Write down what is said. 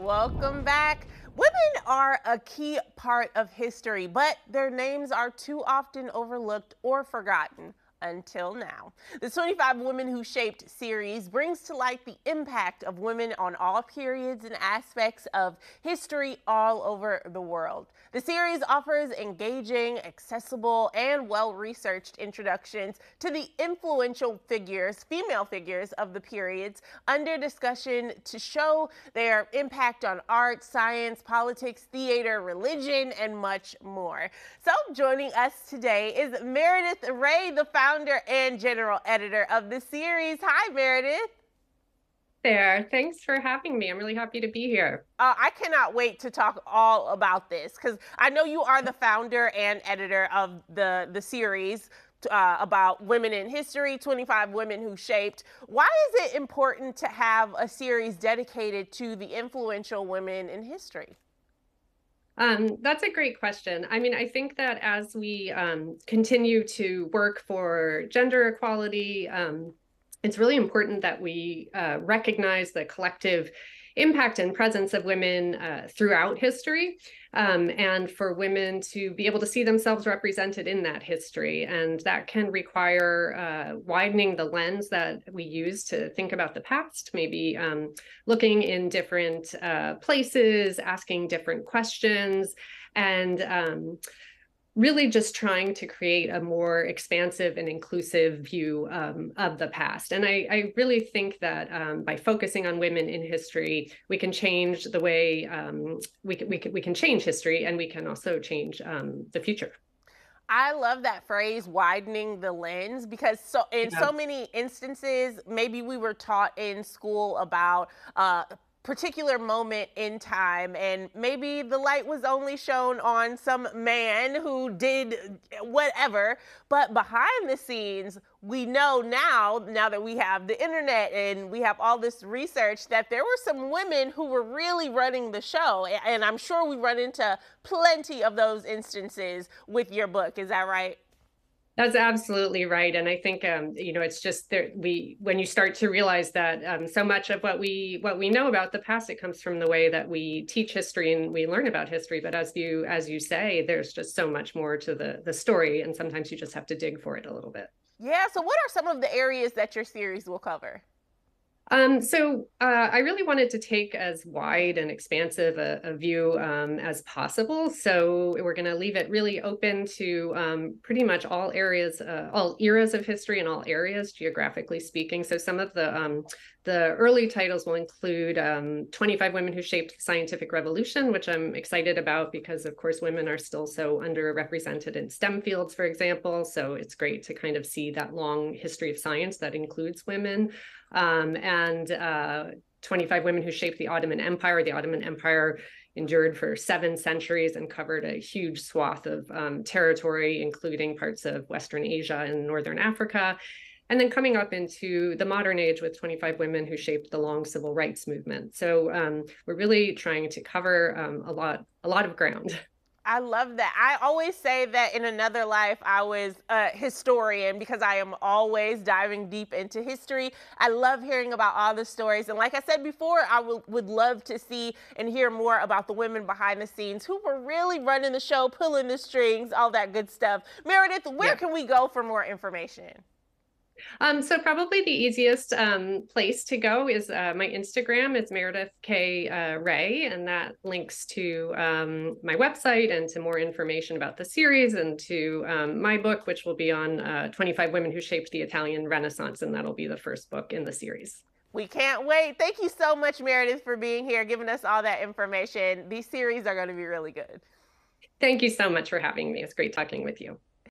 Welcome back. Women are a key part of history, but their names are too often overlooked or forgotten until now. The 25 Women Who Shaped series brings to light the impact of women on all periods and aspects of history all over the world. The series offers engaging, accessible, and well-researched introductions to the influential figures, female figures of the periods under discussion to show their impact on art, science, politics, theater, religion, and much more. So joining us today is Meredith Ray, the founder and general editor of the series. Hi, Meredith. There. Thanks for having me. I'm really happy to be here. I cannot wait to talk all about this because I know you are the founder and editor of the series about women in history, 25 Women Who Shaped. Why is it important to have a series dedicated to the influential women in history? That's a great question. I mean, I think that as we continue to work for gender equality, it's really important that we recognize the collective impact and presence of women throughout history, and for women to be able to see themselves represented in that history. And that can require widening the lens that we use to think about the past, maybe looking in different places, asking different questions, and really just trying to create a more expansive and inclusive view of the past. And I really think that by focusing on women in history, we can change the way we can change history, and we can also change the future. I love that phrase, widening the lens, because in Yeah. so many instances, maybe we were taught in school about particular moment in time, and maybe the light was only shown on some man who did whatever, but behind the scenes we know now that we have the internet and we have all this research, that there were some women who were really running the show, and I'm sure we run into plenty of those instances with your book. Is that right? That's absolutely right. And I think it's just there when you start to realize that so much of what we know about the past, it comes from the way that we teach history and we learn about history. But as you say, there's just so much more to the story, and sometimes you just have to dig for it a little bit. Yeah, so what are some of the areas that your series will cover? I really wanted to take as wide and expansive a view as possible. So we're going to leave it really open to pretty much all areas, all eras of history and all areas, geographically speaking. So some of the early titles will include 25 Women Who Shaped the Scientific Revolution, which I'm excited about because, of course, women are still so underrepresented in STEM fields, for example. So it's great to kind of see that long history of science that includes women. And 25 Women Who Shaped the Ottoman Empire. The Ottoman Empire endured for 7 centuries and covered a huge swath of territory, including parts of Western Asia and Northern Africa. And then coming up into the modern age with 25 Women Who Shaped the long civil rights movement. So we're really trying to cover a lot of ground. I love that. I always say that in another life I was a historian because I am always diving deep into history. I love hearing about all the stories. And like I said before, I would love to see and hear more about the women behind the scenes who were really running the show, pulling the strings, all that good stuff. Meredith, where Yeah. can we go for more information? So probably the easiest place to go is my Instagram. It's Meredith K. Ray, and that links to my website and to more information about the series and to my book, which will be on 25 Women Who Shaped the Italian Renaissance, and that'll be the first book in the series. We can't wait. Thank you so much, Meredith, for being here, giving us all that information. These series are going to be really good. Thank you so much for having me. It's great talking with you.